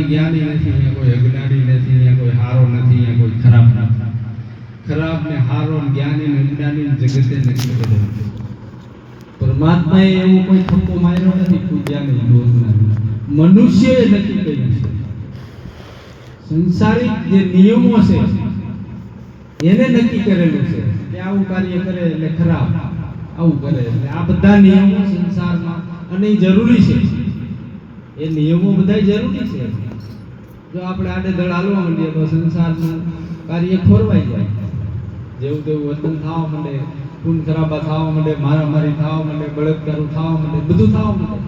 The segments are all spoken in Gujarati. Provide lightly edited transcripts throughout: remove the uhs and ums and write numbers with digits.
જ્ઞાની નથી, અહીંયા કોઈ અજ્ઞાની નથી, અહીંયા કોઈ હારો નથી, અહીંયા કોઈ ખરાબ નથી. ખરાબ ને હારો જ્ઞાની ને અજ્ઞાની જગતે નથી કરેલું. પરમાત્માએ એવો કોઈ થપ્પો માર્યો નથી પૂજ્યાને દોષના. મનુષ્યએ નક્કી કર્યું છે. સંસારિક જે નિયમો છે એને નક્કી કરેલું છે કે આવું કાર્ય કરે એટલે ખરાબ, આવું કરે એટલે આ બધા નિયમો સંસારમાં અને એ જરૂરી છે. એ નિયમો બધા જરૂરી છે. જો આપણે આડેધડ હાલવા માંડીએ તો સંસારનું કાર્ય ખોરવાઈ જાય. જેવું તેવું વર્તન થવા માંડે, ખૂન ખરાબા થવા માંડે, મારામારી થવા માંડે, બળાત્કારો થવા માંડે, બધું થવા માંડે.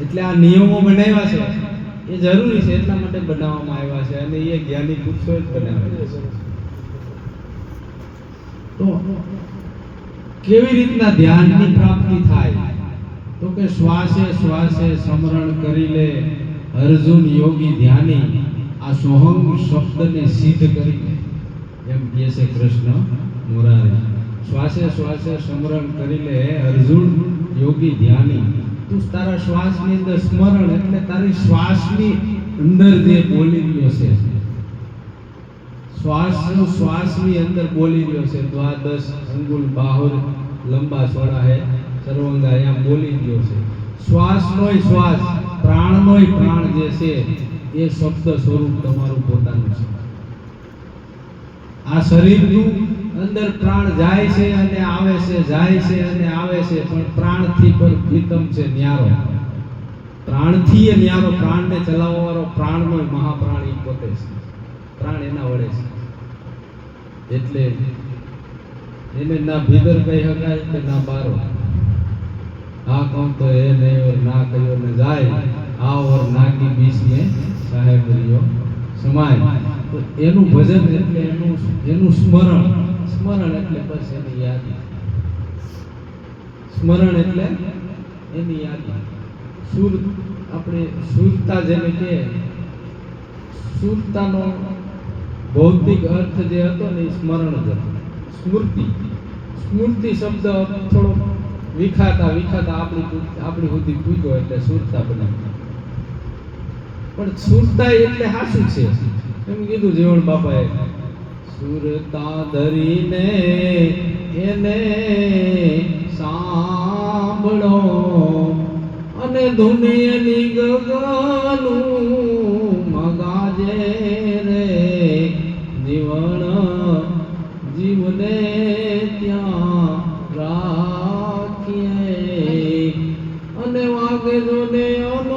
એટલે આ નિયમો બનાવ્યા છે એ જરૂરી છે, એટલા માટે બનાવવામાં આવ્યા છે અને એ જ્ઞાની પુરુષોએ જ બનાવ્યા છે. તો કેવી રીતના ધ્યાનની પ્રાપ્તિ થાય? તો કે શ્વાસે શ્વાસે સ્મરણ કરી લે અર્જુન યોગી ધ્યાની, આ સોહમ શબ્દને સિદ્ધ કરી લે, એમ કહે છે કૃષ્ણ મુરારી. શ્વાસે શ્વાસે સ્મરણ કરી લે અર્જુન યોગી ધ્યાની. તું તારા શ્વાસની અંદર સ્મરણ એટલે તારી શ્વાસની અંદર જે બોલી રહ્યો છે, શ્વાસની અંદર બોલી રહ્યો છે, દ્વાદશ અંગુલ બાહુર લંબા ચોડા હે સર્વંગા, એમ બોલી રહ્યો છે. શ્વાસનોય શ્વાસ, પ્રાણનોય પ્રાણ જે છે એ શબ્દ સ્વરૂપ તમારું પોતાનું છે. આ શરીરનું અંદર પ્રાણ જાય છે અને આવે છે, જાય છે અને આવે છે, પણ પ્રાણથી પર પ્રીતમ છે, ન્યારો. પ્રાણથી એ ન્યારો, પ્રાણને ચલાવવા વાળો પ્રાણનો મહાપ્રાણ ઈ પોતે છે. પ્રાણ એના વડે છે. એટલે એને ના ભીતર કહી શકાય કે ના બારો. હા કહું તો એ નહીં ઓર ના કહ્યો ને જાય, આ ઓર ના કી બીચ में સાહેબ રહ્યો સમાય. તો એનું ભજન એટલે એનું સ્મરણ. સ્મરણ એટલે બસ એની યાદી. સ્મરણ એટલે એની યાદી. સુર, આપણે સુરતા જેને કે સુરતાનો ભૌતિક અર્થ જે હતો ને એ સ્મરણ જ હતો. સ્મૃતિ, સ્મૃતિ શબ્દ થોડો વિખાતા આપણી સુધી પૂગ્યો એટલે સુરતા બનાવી. પણ સુરતા એટલે હાસું છે એમ કીધું જીવણ બાપાએ. સુરતા ધરીને એને સાંભળો અને ધુનિયની ગગનું મગાજે રે જીવન જીવને ત્યાં રાખીએ અને વાગે જોને અનદ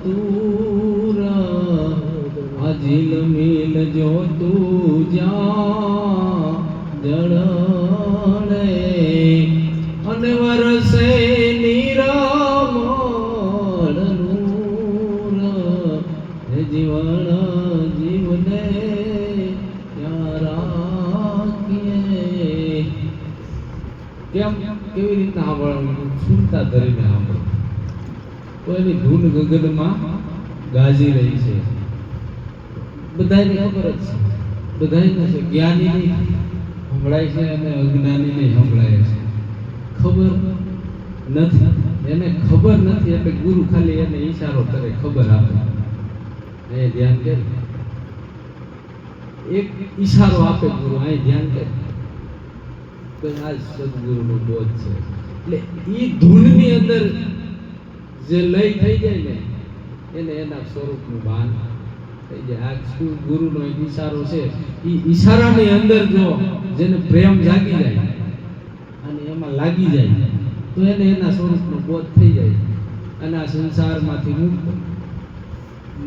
તુર અજીલ મિલ જો તું જા જળને અને વરસે નિરમળ નૂર જીવન જીવને ત્યાં રાખીએ. કેમ, કેવી રીતના સાંભળવાનું? સુરતા ધરીને સાંભળો. તો એની ધૂન ગગનમાં ગાજી રહી છે. બધાને ખબર જ છે, બધાને છે. જ્ઞાની નહીં સંભળાય છે અને અજ્ઞાની નહીં સંભળાય છે. ખબર નથી, એને ખબર નથી એટલે ગુરુ ખાલી એને ઈશારો કરે, ખબર આપે. એ ધ્યાન કરે, એક ઈશારો આપે ગુરુ, અહીં ધ્યાન કરે તો આ સદગુરુનો બોધ છે. એટલે એ ધૂનની અંદર જે લય થઈ જાય ને એને એના સ્વરૂપનું ભાન થઈ જાય. આ ગુરુનો એક ઈશારો છે, એ ઈશારાની અંદર જો જેને પ્રેમ જાગી જાય અને એમાં લાગી જાય તો એને એના સ્વરૂપનો બોધ થઈ જાય અને આ સંસારમાંથી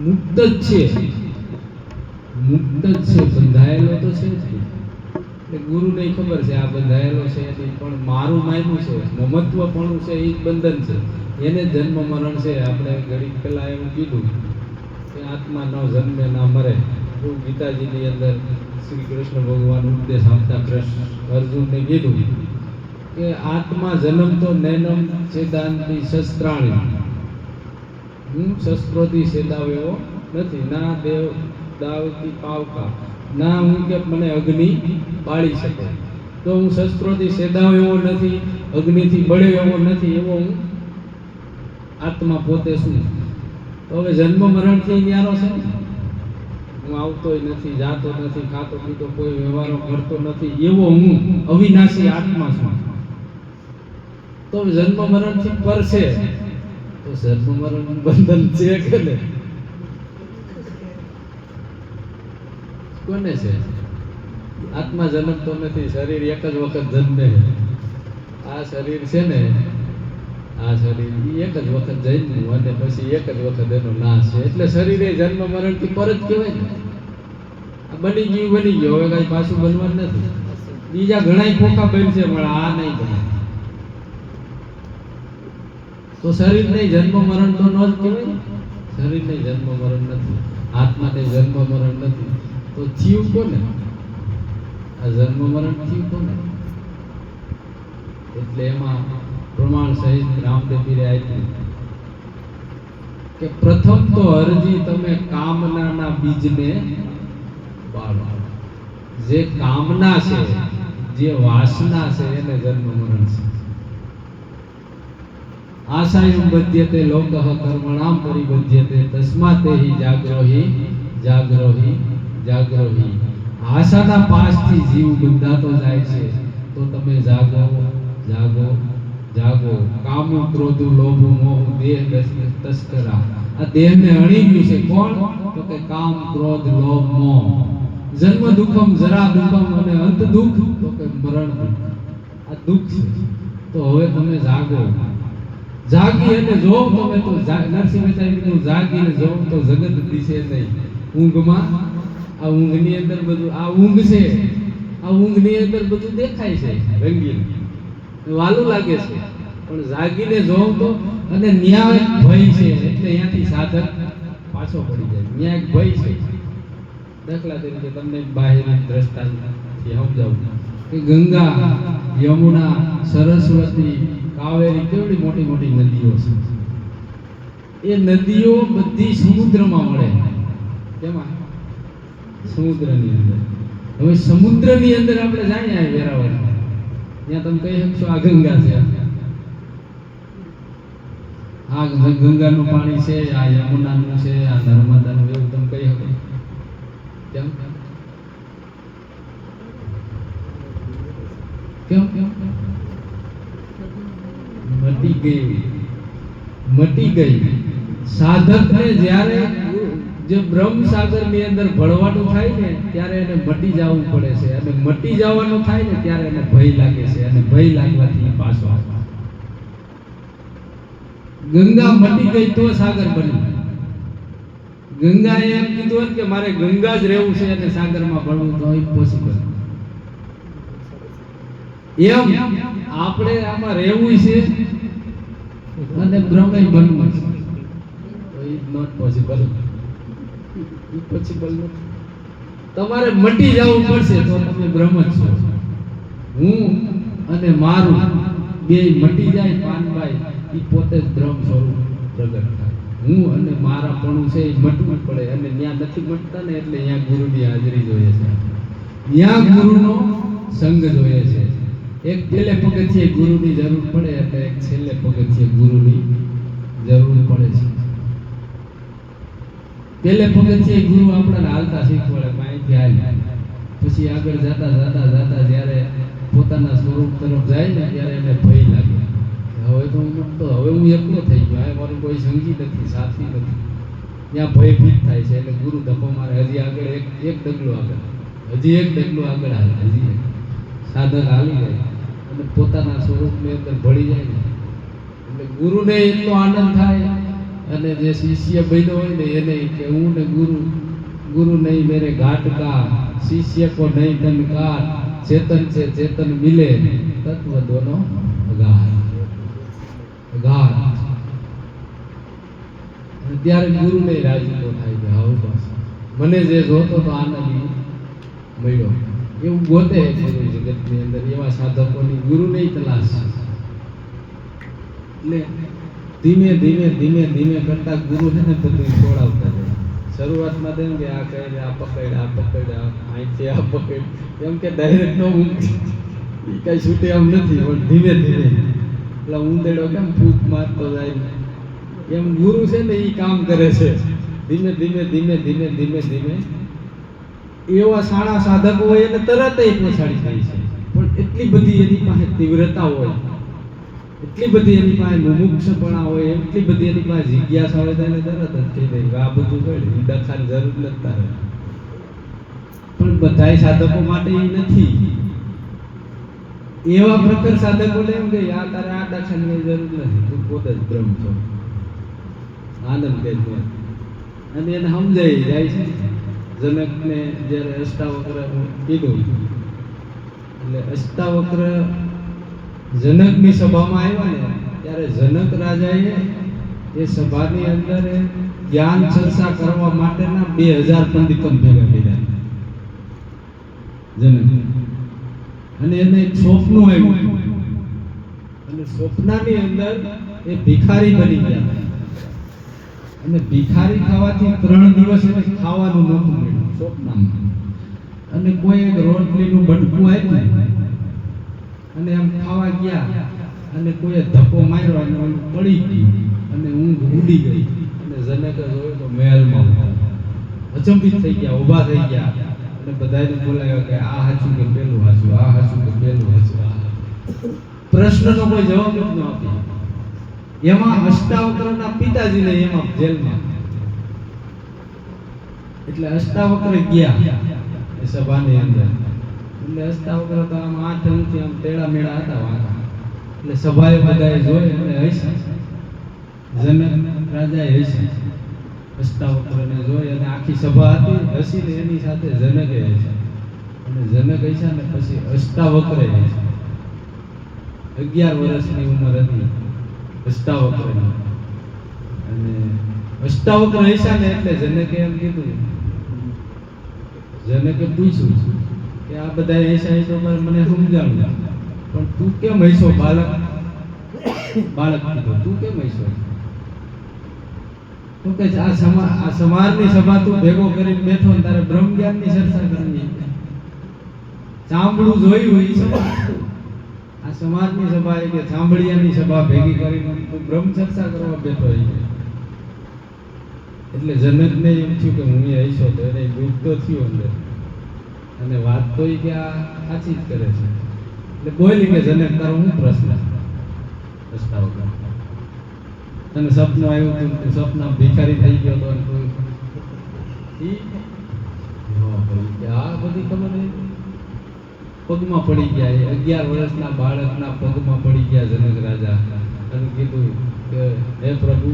મુક્ત જ છે. મુક્ત જ છે, બંધાયેલો તો છે જ. એટલે ગુરુને ખબર છે આ બંધાયેલો છે એની, પણ મારું માન્યું છે, મમત્વપણું છે, એ જ બંધન છે. એને જન્મ મરણ છે. આપણે ઘડી પહેલા એવું કીધું કે આત્મા ન જન્મે ના મરે. એવું ગીતાજીની અંદર શ્રી કૃષ્ણ ભગવાન ઉપદેશ આપતા કૃષ્ણ અર્જુનને કીધું કે આત્મા જન્મ તો નૈનમ છેદાંતી શસ્ત્રાણી, હું શસ્ત્રોથી છેદાવ્યો નથી. ના દેવ દાવતી પાવકા, ના હું કે મને અગ્નિ બાળી શકે. તો હું શસ્ત્રોથી છેદાવ્યો નથી, અગ્નિથી બળ્યો એવો નથી, એવો હું આત્મા પોતે શું? તો હવે જન્મ મરણથી ન્યારો છે ને. હું આવતોય નથી, જાતો નથી, ખાતો પીતો, કોઈ વ્યવહારો કરતો નથી, એવો હું અવિનાશી આત્મા છું. તો જન્મ મરણથી પર છે, તો જન્મ મરણ બંધન છે કે ને? કોને છે? આત્મા જન્મતો નથી, શરીર એક જ વખત જન્મે. આ શરીર છે ને, આ શરીર એક જ વખત જન્મ્યું અને પછી એક જ વખત એનો નાશ છે. એટલે શરીર એ જન્મ મરણથી પર જ કહેવાય ને. આ બની ગયું, હવે કઈ પાછું બનવાનું નથી. બીજા ઘણા ખોખા બનશે પણ આ નહીં બને. તો શરીર નહીં જન્મ મરણ તો ન જ કહેવાય. શરીર નહીં જન્મ મરણ નથી, આત્મા ને જન્મ મરણ નથી, તો થયું કોને? આ જન્મ મરણ થયું કોને? એટલે એમાં પ્રમાણ સહિત રામદેવ પીરે આપ્યું કે પ્રથમ તો અરજી તમે કામનાના બીજને બાળો. જે કામના છે, જે વાસના છે, એને જન્મ મરણ છે. આશાયમ બધ્યતે લોકઃ કર્મણામ પરિબધ્યતે તસ્માતે હિ જાગ્રહી જાગ્રહી જાગ્રહી. આશાના પાસથી જીવ બંધાતો જાય છે, તો તમે જાગો જાગો જાગો. કામ ક્રોધ લોભ મોહ દેહ તસ્કરા. આ દેહને અણી ગયું છે કોણ? તો કે કામ ક્રોધ લોભ મોહ. જન્મ દુઃખમ જરા દુઃખમ અને અંત દુઃખ, તો કે મરણ દુઃખ. આ દુઃખ છે. તો હવે તમે જાગો. જાગી અને જોવ તમે તો નરસિંહ મહેતાએ કીધું જાગીને જોવ તો જગત દિશે નહીં. ઊંઘમાં આ ઊંઘની અંદર બધું, આ ઊંઘ છે, આ ઊંઘની અંદર બધું દેખાય છે રંગીન, વાલું લાગે છે. પણ જાગીને જોવ તો, અને ન્યાય ભય છે, એટલે અહીંયાથી સાધક પાછો પડી જાય. ન્યાય ભય છે. દાખલા તરીકે તમને બાહેર દ્રષ્ટાંતથી સમજાવું કે ગંગા, યમુના, સરસ્વતી, કાવેરી કેવડી મોટી મોટી નદીઓ છે. એ નદીઓ બધી સમુદ્રમાં મળે. કેમાં? સમુદ્રની અંદર. હવે સમુદ્રની અંદર આપણે જાય વેરાવળ, ત્યાં તમે કહી શકશો આ ગંગા છે, આ ગંગાનું પાણી છે, આ યમુનાનું છે, આ નર્મદાનું, એવું તમે કહી શકો? કેમ કેમ કેમ? મટી ગઈ. સાધકને જ્યારે જે બ્રહ્મ સાગરની અંદર ભળવાનું થાય ને, ત્યારે એને મટી જવું પડે છે, અને મટી જવાનું થાય ને ત્યારે એને ભય લાગે છે, અને ભય લાગવાથી પાછો આવે. ગંગા મટી ગઈ તો સાગર બની. ગંગાએ એમ કીધું કે મારે ગંગા જ રહેવું છે અને સાગરમાં ભળવું તો ઇમ્પોસિબલ. એમ આપણે આમાં રહેવું છે અને બ્રહ્મય બનવું છે, તો ઇઝ નોટ પોસિબલ. ઇમ્પોસિબલ નથી. તમારે મટી જવું પડશે તો તમે બ્રહ્મ જ છો. હું અને મારું બે મટી જાય પાનભાઈ, એ પોતે જ બ્રહ્મ સ્વરૂપ પ્રગટ થાય. હું અને મારા પણ છે એ મટવું પડે, અને ત્યાં નથી મટતા ને, એટલે ત્યાં ગુરુની હાજરી જોઈએ છે, ત્યાં ગુરુનો સંગ જોઈએ છે. એક પેલે પગથિયે ગુરુની જરૂર પડે, એટલે એક છેલ્લે પગથિયે ગુરુની જરૂર પડે છે. પેલે પગથિયે ગુરુ આપણને હાલતા શીખવાડે, માહિતી હાલ, પછી આગળ જતા જતા જતા જ્યારે પોતાના સ્વરૂપ તરફ જાય ને, ત્યારે એને ભય લાગે. હવે તો હવે હું એકલો થઈ ગયો, આ મારું કોઈ સંગી નથી, સાથી નથી. ત્યાં ભયભીત થાય છે, એટલે ગુરુ ધક્કો મારે. હજી આગળ એક ડગલું આગળ, હજી એક ડગલું આગળ હાલે, હજી સાધક હાલી જાય અને પોતાના સ્વરૂપની અંદર ભળી જાય ને, એટલે ગુરુને એટલો આનંદ થાય. અને જે શિષ્ય બન્યો હોય ને એને કે હું ને ગુરુ નહીં મેરે ઘાટ કા, શિષ્ય કો નહીં તન કાર, ચેતન से चेतन मिले तत्व दोनों अगार. ત્યારે ગુરુને રાજીપો થાય કે હવે બસ મને જે જોતો તો આનંદ મળ્યો. એવું ગોતે ગુરુ જગતની અંદર, એવા સાધકોની ગુરુને તલાશ. એટલે ધીમે ધીમે ધીમે ધીમે કરતા ગુરુ છે ને બધું છોડાવતા જાય. શરૂઆતમાં તેમ કે આ કહે આ પકડ, આ પકડ, અહીંથી આ પકડ, એમ કે ડાયરેક્ટ નો એ કઈ છૂટે એમ નથી, પણ ધીમે ધીમે એટલે ઊંધેડો કેમ ફૂંક મારતો જાય એમ ગુરુ છે ને એ કામ કરે છે. ધીમે ધીમે ધીમે ધીમે ધીમે ધીમે એવા સારા સાધકો હોય એને તરત જ પહોંચાડી જાય છે. પણ એટલી બધી એની પાસે તીવ્રતા હોય, એટલી બધી એની પાસે મુમુક્ષપણા હોય, એટલી બધી એની પાસે જિજ્ઞાસા હોય તો એને તરત જ કહી દે આ બધું કરી દખાની જરૂર નથી તારે. પણ બધા સાધકો માટે એ નથી. એવા પ્રખર સાધકો એમ કે આ તારે આ દખાની જરૂર નથી, તું પોતે જ બ્રહ્મ છો, આનંદ કે. અને એને સમજાઈ જાય છે. જનકને જ્યારે અષ્ટાવક્ર કીધું એટલે અષ્ટાવક્ર જનકની સભામાં આવ્યા ને ત્યારે જનક રાજાએ એ સભાની અંદર જ્ઞાન ચર્ચા કરવા માટેના 2000 પંડિતો ભેગા કર્યા. જનક અને એને એક સ્વપ્ન આવ્યું અને સ્વપ્નની અંદર એ ભિખારી બની ગયા. અને ભિખારી ખાવાથી 3 દિવસ એને ખાવાનું નહોતું મળ્યું સ્વપ્નમાં. અને કોઈ એક રોટલીનું બટકું આપ્યું અને એમ ખાવા ગયા અને કોઈએ ધક્કો માર્યો અને પડી ગઈ અને ઊંઘ ઉડી ગઈ. અને જનકે જોયું તો મહેલમાં અચંબિત થઈ ગયા, ઊભા થઈ ગયા અને બધાને બોલાવ્યા કે આ હાચું કે પેલું હાચું, આ હાચું કે પેલું હાચું. પ્રશ્નનો કોઈ જવાબ જ ન આપ્યો. એમાં અષ્ટાવક્રના પિતાજીને એમાં જેલમાં. એટલે અષ્ટાવક્ર ગયા એ સભાની અંદર. એટલે અષ્ટાવક્ર તો આમ 8 અંગથી આમ તેડા મેળા હતા વાંકા. એટલે સભાએ બધાએ જોઈ અને હસ્યા. જનક રાજાએ હસ્યા અષ્ટાવક્રને જોઈ અને આખી સભા હતી હસીને એની સાથે જનકે હસ્યા. અને જનક હસ્યા ને પછી અષ્ટાવક્રે હસ્યા. 11 વર્ષની ઉંમર હતી અષ્ટાવક્રની. અને અષ્ટાવક્ર હસ્યા ને એટલે જનકે એમ કીધું, જનકે પૂછ્યું કે આ બધા હસ્યા તો મને સમજાવું, પણ તું કેમ હસ્યો બાળક? બાળક કીધું તું કેમ હસ્યો? તો કે આ સમાજની સભા તું ભેગો કરીને બેઠો ને તારે બ્રહ્મ જ્ઞાનની ચર્ચા કરવી, સાંભળું જોયું એ સભા. આ સમાજની સભા કે સાંભળિયાની સભા ભેગી કરીને તું બ્રહ્મ ચર્ચા કરવા બેઠો. એટલે જનકને એમ થયું કે હું એ હસ્યો તો એને દુઃખ તો થયું અંદર. અને વાત તો એ કે આ સાચી જ કરે છે. એટલે બોલી કે જનક તારો શું પ્રશ્ન? અષ્ટાવક્ર તને સપનું આવ્યું તું સપના ભિખારી થઈ ગયો તો આ બધી ખબર પગમાં પડી ગયા. 11 વર્ષના બાળકના પગમાં પડી ગયા જનક રાજા અને કીધું કે હે પ્રભુ,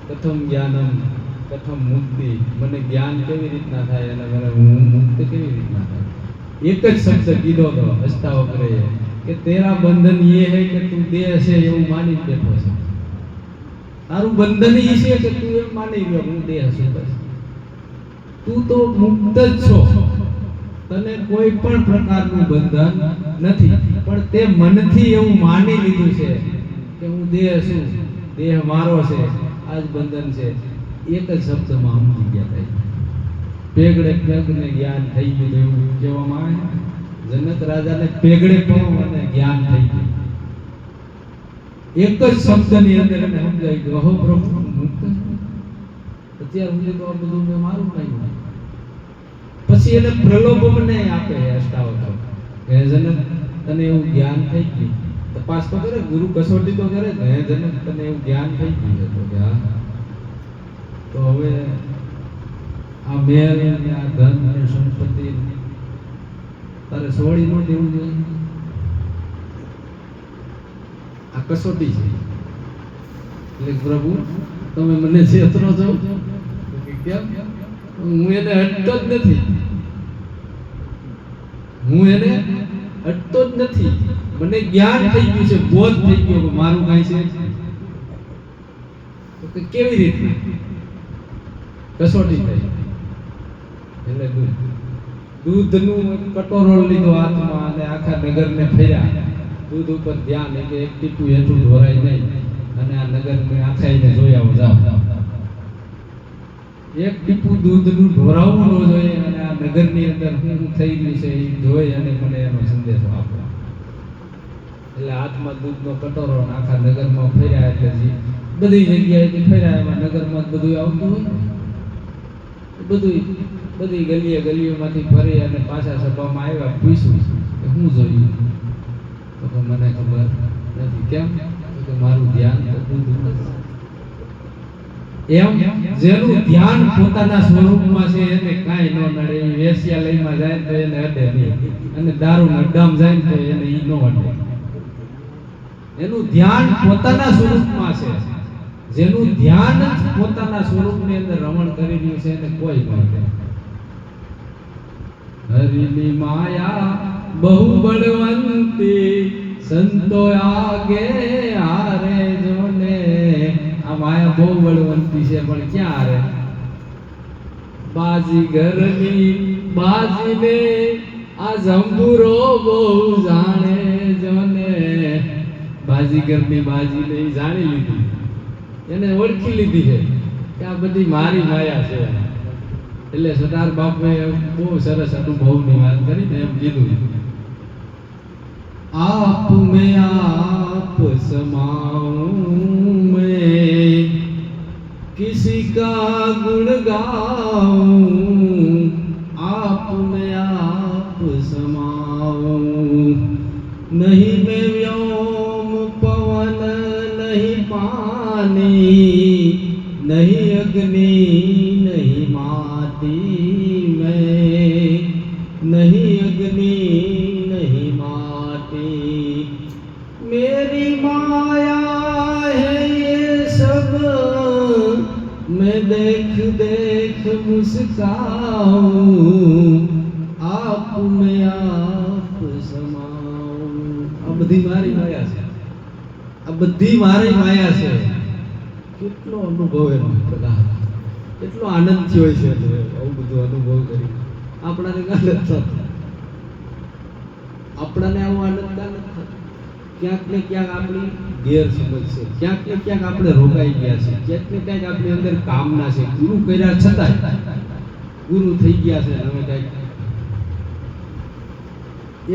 કથમ જ્ઞાનમ કથમ મુક્તિ, મને જ્ઞાન કેવી રીતના થાય અને મને હું મુક્ત કેવી રીતના થાય? એક જ શબ્દ કીધો તો અષ્ટાવક્રએ કે તેરા બંધન ये है કે તું દેહ છે એવું માની બેઠો છે. તારું બંધન એ છે કે તું એમ માની ગયો હું દેહ છું. બસ તું તો મુક્ત જ છો, તને કોઈ પણ પ્રકારનું બંધન નથી. પણ તે મનથી એવું માની લીધું છે કે હું દેહ છું, દેહ મારો છે, આ જ બંધન છે. એક જ શબ્દમાં સમજી ગયા થાય. પેગડે પેગને જ્ઞાન થઈ ગયું એવું કહેવામાં આવે. જનક રાજાને પેગડે પણ અને જ્ઞાન થઈ ગયું. એક જ શબ્દની અંદર એને સમજાઈ ગયું હો પ્રભુ મુક્ત. અત્યાર સુધી તો આ બધું મેં મારું કહ્યું. પછી એને પ્રલોભનને આપે અષ્ટાવક્ર હે જનક તને એવું જ્ઞાન થઈ ગયું. તપાસ તો કરે, ગુરુ કસોટી તો કરે. હે જનક તને એવું જ્ઞાન થઈ ગયું છે તો કે હા, તો હવે આ મહેલ અને આ ધન અને સંપત્તિ તારે છોડી ન દેવું જોઈએ. આ કસોટી છે. એટલે પ્રભુ તમે મને છેતરો છો કેમ? હું એને અટતો જ નથી, હું એને અટતો જ નથી. મને જ્ઞાન થઈ ગયું છે, બોધ થઈ ગયો કે મારું કાંઈ છે. તો કેવી રીતે કસોટી થઈ? એટલે દૂધનું કટોરો લીધો હાથમાં અને આખા નગરને ફેર્યા. દૂધ ઉપર ધ્યાન એટલે એક ટીપું હેઠું ઢોરાય નહીં અને આ નગરને આખાઈને જોઈ આવો જાઓ. એક ટીપું દૂધનું ઢોરાવવું ન જોઈએ અને આ નગરની અંદર શું થઈ ગયું છે એ જોઈ અને મને એનો સંદેશો આપો. એટલે હાથમાં દૂધનો કટોરો આખા નગરમાં ફેર્યા. એટલે બધી જગ્યાએથી ફર્યા, એમાં નગરમાં બધું આવતું હોય ને, બધી ગલીઓમાંથી ફરી અને પાછા સભામાં આવ્યા. પૂછ્યું કે શું જોયું? તો કે મને ખબર નથી. કેમ? તો મારું ધ્યાન એમ જેનું ધ્યાન પોતાના સ્વરૂપમાં છે એને કાંઈ ન નડે. વેશ્યાલયમાં જાય તો એને અડે નહીં, અને દારૂના અડ્ડામાં જાય તો એને ઈ ન અડે. એનું ધ્યાન પોતાના સ્વરૂપમાં છે. જેનું ધ્યાન પોતાના સ્વરૂપની અંદર રમણ કરી રહ્યું છે એને કોઈ ન અડે. હરિની માયા બહુ બળવંતી, સંતો આગે હારે જોને. આ માયા બહુ બળવંતી છે, પણ ક્યાં હારે? બાજીગરની બાજીને આ જંબુરો બહુ જાણે જોને. બાજીગરની બાજીને જાણી લીધી, એને ઓળખી લીધી છે કે આ બધી મારી માયા છે. એટલે સરદાર બાપુએ બહુ સરસ અનુભવની વાત કરીને એમ કીધું, आप में आप समाऊं मैं, किसी का गुण गाऊं. आप में आप समाऊं, नहीं मैं व्योम पवन नहीं पानी, नहीं अग्नि नहीं माटी मैं, नहीं अग्नि नहीं माटी. मेरी माया है ये सब, मैं देख देख मुस्काऊं. आप में आप समाऊं. આ બધી મારી માયા છે, આ બધી મારી માયા છે. કેટલો અનુભવ એનો બધા, કેટલો આનંદ થયો છે આવું બધું અનુભવ કરી. આપણાને કાંઈ નથી થતું, આપણાને આવો આનંદ કાંઈ નથી થતો. ક્યાંક ને ક્યાંક આપણી ગેરસમજ છે, ક્યાંક ને ક્યાંક આપણે રોકાઈ ગયા છે, ક્યાંક ને ક્યાંક આપણી અંદર કામના છે. ગુરુ કર્યા છતાંય ગુરુ થઈ ગયા છે, હવે કંઈક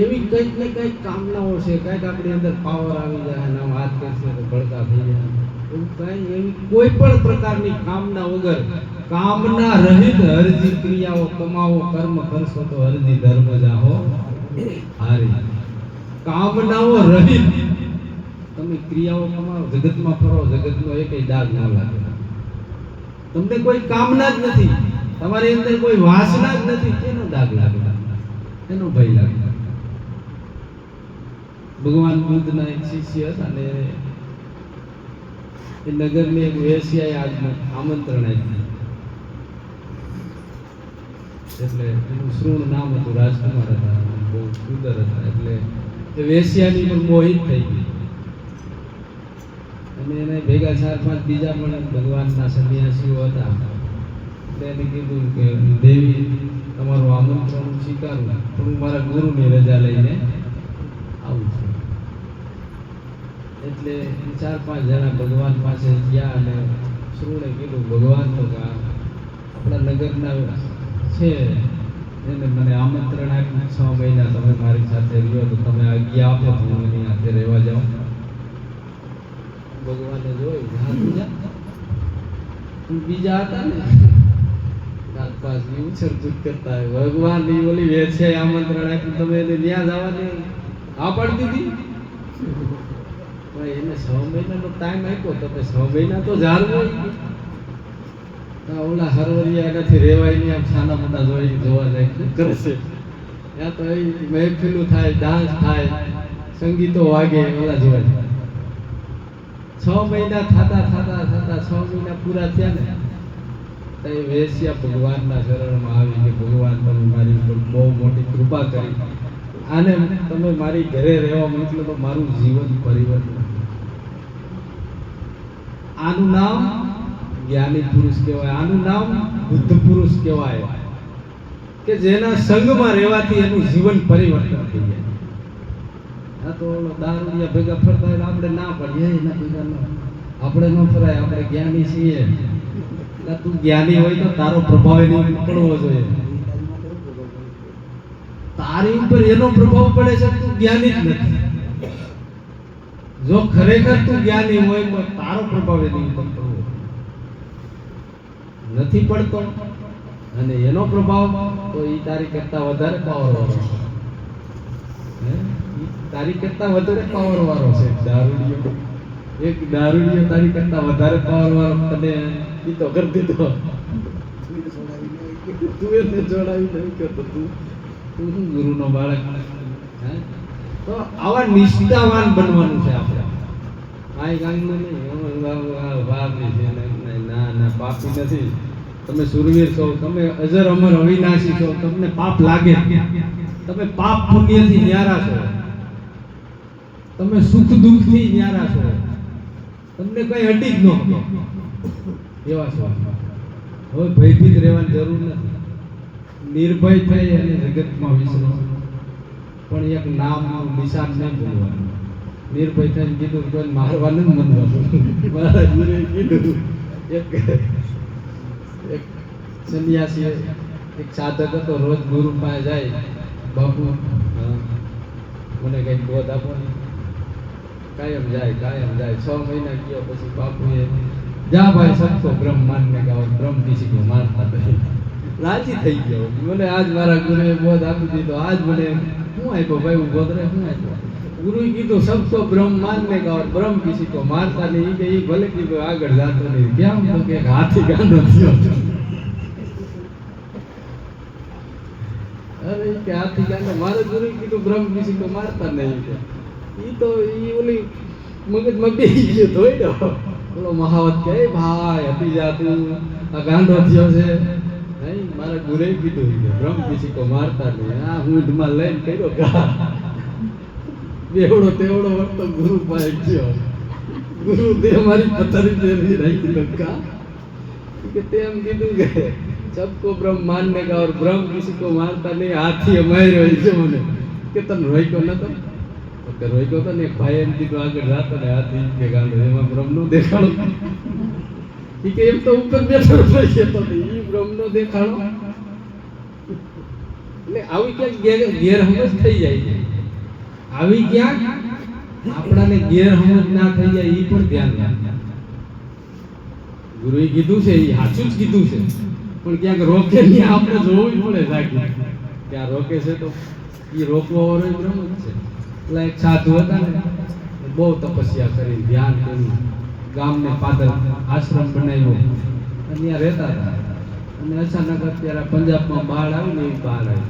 એવી કંઈક ને કંઈક કામનાઓ છે, કંઈક આપણી અંદર પાવર આવી જાય અને આમ હાથ કરશે તો ભડકા થઈ જાય. એવું કાંઈ એવી કોઈ પણ પ્રકારની કામના વગર, કામના રહિત હરજી ક્રિયાઓ કમાવો, કર્મ કરશો તો હરજી ધર્મ જાહો હારી. કામનાઓ રહિત તમે ક્રિયાઓ કમાવો, જગતમાં ફરો, જગતનો એકેય દાગ ના લાગે. તમને કોઈ કામના જ નથી, તમારી અંદર કોઈ વાસના જ નથી, કેનો દાગ લાગે? એનો ભય લાગે. ભગવાન બુદ્ધના એક શિષ્ય હતા ને એ નગરની એક વેશ્યાએ આજનું આમંત્રણ આપ્યું. એટલે એનું શ્રુણ નામ હતું, રાજકુમાર હતા, બહુ સુંદર હતા. એટલે એ વેશ્યાની પણ મોહિત થઈ ગઈ અને એને ભેગા 4-5 બીજા પણ ભગવાનના સન્યાસીઓ હતા. એટલે એને કીધું કે દેવી તમારું આમંત્રણ હું સ્વીકારું, પણ હું મારા ગુરુની રજા લઈને આવું છું. એટલે 4-5 જણા ભગવાન પાસે ગયા અને શ્રુણે કીધું, ભગવાન તો આપણા નગરના છે એને મને આમંત્રણ આપ્યું, 6 મહિના તમે મારી સાથે રહ્યો તો તમે આજ્ઞા આપો તો હું એની સાથે રહેવા જાઉં. ભગવાને જોયું બીજા હતા ને નાગપાસની ઉછરછૂટ કરતા હોય, ભગવાન ની ઓલી વેચે આમંત્રણ આપ્યું, તમે એને ત્યાં જવાની આ પાડી દીધી. એને 6 મહિનાનો ટાઈમ આપ્યો તો 6 મહિના તો જાળવું. ઓલા હરવરિયા એનાથી રેવાય નહીં, આમ છાના મોટા જોવા જાય કરે છે. ત્યાં તો મહેફિલું થાય, ડાન્સ થાય, સંગીતો વાગે, ઓલા જોવા જાય. 6 મહિના થતા 6 મહિના પૂરા થયા ને તો એ વેશ્યા ભગવાનના શરણમાં આવી કે ભગવાન તમે મારી ઉપર બહુ મોટી કૃપા કરી, આને તમે મારી ઘરે રહેવા મોકલો તો મારું જીવન પરિવર્તન. આનું નામ જ્ઞાની પુરુષ કહેવાય, આનું નામ બુદ્ધ પુરુષ કહેવાય કે જેના સંગમાં રહેવાથી એનું જીવન પરિવર્તન થઈ જાય. આ તો દારૂડિયા ભેગા ફરતા હોય આપણે ના પડીએ, એના ભેગા આપણે ન ફરાય, આપણે જ્ઞાની છીએ. તું જ્ઞાની હોય તો તારો પ્રભાવ એની પડવો જોઈએ. તારી ઉપર એનો પ્રભાવ પડે છે, તું જ્ઞાની જ નથી. જો ખરેખર તું જ્ઞાની હોય તો તારો પ્રભાવ એની ઉપર પડવો નથી પડતો, અને એનો પ્રભાવ તો એ તારી કરતા વધારે પાવર વાળો છે. તારી કરતા વધારે પાવર વાળો છે દારૂડિયો. એક દારૂડિયો તારી કરતા વધારે પાવર વાળો તને પીતો કરી દીધો, તું એને જોડાવી નહીં કરતો, તું ગુરુનો બાળક. તો આવા નિષ્ઠાવાન બનવાનું છે આપણે. આ ગામનું નહીં ના ના પાપી નથી, તમે સુરવીર છો, તમે અજર અમર અવિનાશી છો, તમને પાપ લાગે, તમે પાપ પુણ્યથી ન્યારા છો, તમે સુખ દુઃખથી ન્યારા છો, તમને કઈ અડી જ ન એવા છો. હવે ભયભીત રહેવાની જરૂર નથી, નિર્ભય થઈ અને જગતમાં વિસરો. પણ એક નામનું નિશાન નહીં ભૂલવાનું. નિર્ભય થઈને કીધું કોઈ મારવાનું જ મનવાનું. મારા ગુરુએ કીધું, એક સંન્યાસી એક સાધક હતો, રોજ ગુરુ પાસે જાય, બાપુ મને કઈક બોધ આપો ને. કાયમ જાય 6 મહિના ગયો પછી બાપુએ જા ભાઈ સબકો બ્રહ્મ માનને ગાઓ, બ્રહ્મ કિસી કો મારતા નહીં. રાજી થઈ ગયો. મને આજ મારા ગુરુએ બોધ આપી દીધો. આજ મને શું આપ્યો ભાઈ, હું બોધ રે શું આપ્યો? ગુરુએ કીધું સબકો બ્રહ્મ માનને ગાઓ, બ્રહ્મ કિસી કો મારતા નહીં. કે એ ભલે કીધું આગળ જાતો નહીં. કેમ તો કે હાથી ગાંડો થયો. અરે કે હાથી ગાંડો, મારે ગુરુએ કીધું બ્રહ્મ કિસી કો મારતા નહીં. ઈ તો ઈ ઓલી મગજમાં બેસી ગયો ધોઈ દો. ઓલો મહાવત કે ભાઈ હતી જાતું આ ગાંડો થયો છે. નહીં, મારા ગુરુએ કીધું બ્રહ્મ કિસી કો મારતા નહીં. આ હું ધમાલ લઈને કર્યો કા બેવડો તેવડો વખતો ગુરુ પાસે ગયો. ગુરુ તે મારી પથારી ફેરવી રાખી લટકા કે તેમ કીધું કે સબકો બ્રહ્મ માનને કા ઓર બ્રહ્મ કિસી કો મારતા નહીં. હાથી માર્યો છે મને કે તને રોક્યો નતો? રોક્યો તો ને ભાઈ એમ કીધું આગળ જાતો ને હાથી કે ગાંડો એમાં બ્રહ્મનો દેખાડો. એ કે એમ તો ઉપર બેઠો રહી તો એ બ્રહ્મનો દેખાડો. એટલે આવી ક્યાંક ગેરસમજ થઈ જાય છે. આવી ક્યાંક આપણાને ગેરસમજ ના થઈ જાય એ પણ ધ્યાન રાખજો. ગુરુએ કીધું છે એ સાચું જ કીધું છે, પણ ક્યાંક રોકે નહીં આપણે જોવું પડે રાખી કે આ રોકે છે તો એ રોકવા વાળો બ્રહ્મ જ છે. એટલે એક સાધુ હતા ને, બહુ તપસ્યા કરી, ધ્યાન કર્યું, ગામને પાદર આશ્રમ બનાવ્યો અને ત્યાં રહેતા હતા. અને અચાનક અત્યારે પંજાબમાં બાળ આવી ને એ બાળ આવી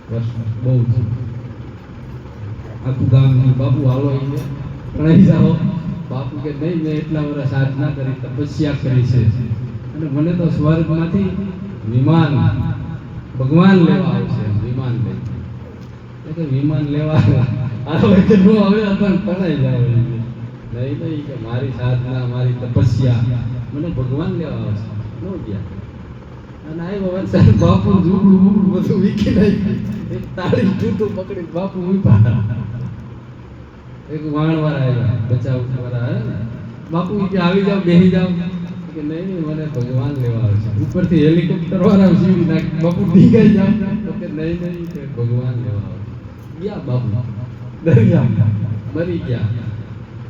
વર્ષ બહુ આખું ગામ બાપુ હાલો અહીંયા કણાઈ જાઓ. બાપુ કે નહીં, મેં એટલા વર્ષ સાધના કરી, તપસ્યા કરી છે, અને મને તો સ્વર્ગમાંથી વિમાન ભગવાન લેવા આવશે. વિમાન લઈ એટલે વિમાન લેવા આવે કે નો હવે આપણે તણાઈ જાવ. નહીં કે મારી સાધના મારી તપસ્યા મને ભગવાન લેવા આવશે. નો ગયા અને આવ્યો વરસાદ. બાપુ ઝૂકડું બધું વીખી નાખ્યું. એક તાળી જૂતું પકડી બાપુ ઉભા. એક વાણવાળા આવ્યા, બચાવ વાળા આવ્યા ને, બાપુ કે આવી જાવ, બેસી જાવ. કે નહીં મને ભગવાન લેવા આવશે. ઉપરથી હેલિકોપ્ટર વાળા જીવી નાખી. બાપુ ડીંગાઈ જાવ તો કે નહીં કે ભગવાન લેવા આવશે. ગયા બાપુ દરિયા મરી ગયા.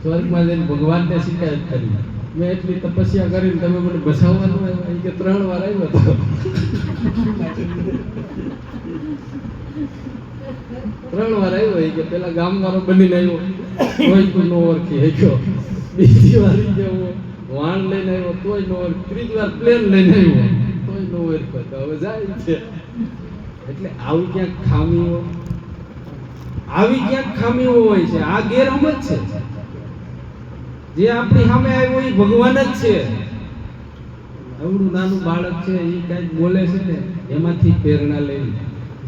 સ્વર્ગમાં જઈને ભગવાનને શિકાયત કરી, મેં એટલી તપસ્યા કરીને તમે મને બચાવવાનું આવ્યા. કે 3 વાર આવ્યો હતો. 3 વાર આવ્યો. કે પેલા ગામ વાળો બનીને આવ્યો, કોઈ તું નો ઓળખી ગયો. બીજી વાર ગયો વાણ લઈને આવ્યો, તોય નો ઓળખ. 3જી વાર પ્લેન લઈને આવ્યો, તોય નો ઓળખ. હવે જાય છે. એટલે આવી ક્યાંક ખામીઓ હોય છે. આ ગેરસમજ છે. જે આપણી સામે આવ્યો એ ભગવાન જ છે. એવડું નાનું બાળક છે, એ કઈક બોલે છે ને, એમાંથી પ્રેરણા લઈ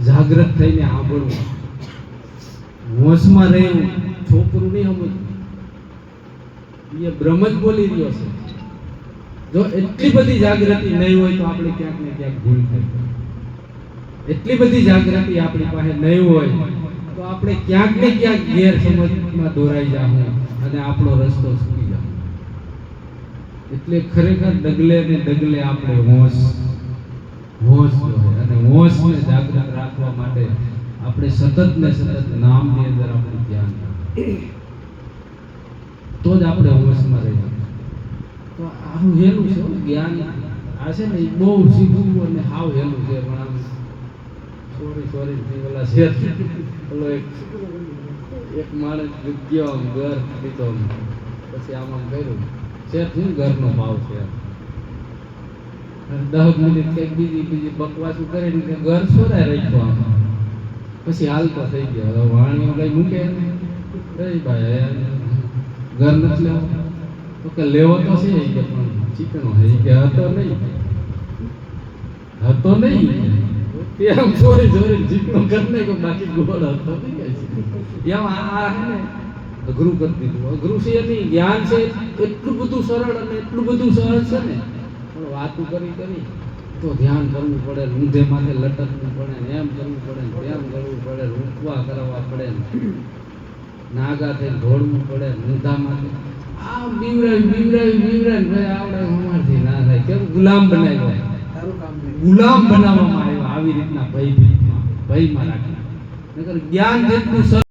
જાગૃત થઈને સાંભળવું, હોશમાં રહેવું. છોકરું નહીં સમજવું, એ બ્રહ્મ જ બોલી રહ્યો છે. જો એટલી બધી જાગૃતિ નહીં હોય તો આપણે ક્યાંક ને ક્યાંક ભૂલ થાય. એટલી બધી જાગૃતિ આપણી પાસે નહીં હોય તો આપણે ક્યાંક ને ક્યાંક ગેરસમજમાં દોરાઈ જાવું અને આપણો રસ્તો છૂટી જાય. એટલે ખરેખર ડગલે ને ડગલે આપણે હોશ અને હોશને જાગૃત રાખવા માટે આપણે સતત નામની અંદર આપણે ધ્યાન તો જ આપણે હોશમાં રહીએ. તો આવું હેલું છે હો જ્ઞાન. આ છે ને એ બહુ સીધું અને હાવ હેલું છે. પણ આમ સોરી ઓલા શેર ઓલો એક માણસ ગયો આમ ઘર લીધો પછી આમ કર્યું શેર થયું ઘરનો ભાવ છે 10 મિનિટ કંઈક બીજી બકવાસું કરીને ઘર સોરાય રાખ્યો આમ પછી હાલતો થઈ ગયો. હવે વાણીઓ કઈ મૂકે કઈ ભાઈ ઘર નથી લેવો તો કે લેવો તો છે કે પણ ચીકણો હે કે હતો નહીં એમ ચોરી ચીકણો કરી નાખ્યો બાકી ગોળ હતો નહીં. એમ આ હે ને અઘરું કરી દીધું. અઘરું છે નહીં, જ્ઞાન છે એટલું બધું સરળ અને એટલું બધું સહજ છે ને. પણ વાતું કરી તો ધ્યાન કરવું પડે, ઊંધે માથે લટકવું પડે ને એમ કરવું પડે ને તેમ કરવું પડે, રૂપવા કરવા પડે ને નાગા થઈને દોડવું પડે ઊંધા માથે. આ બીવરાવી ભાઈ આવડે અમારથી ના થાય. કેમ ગુલામ બનાવ્યો, ગુલામ બનાવવામાં આવ્યો આવી રીતના ભયમાં રાખી. નકર જ્ઞાન જેટલું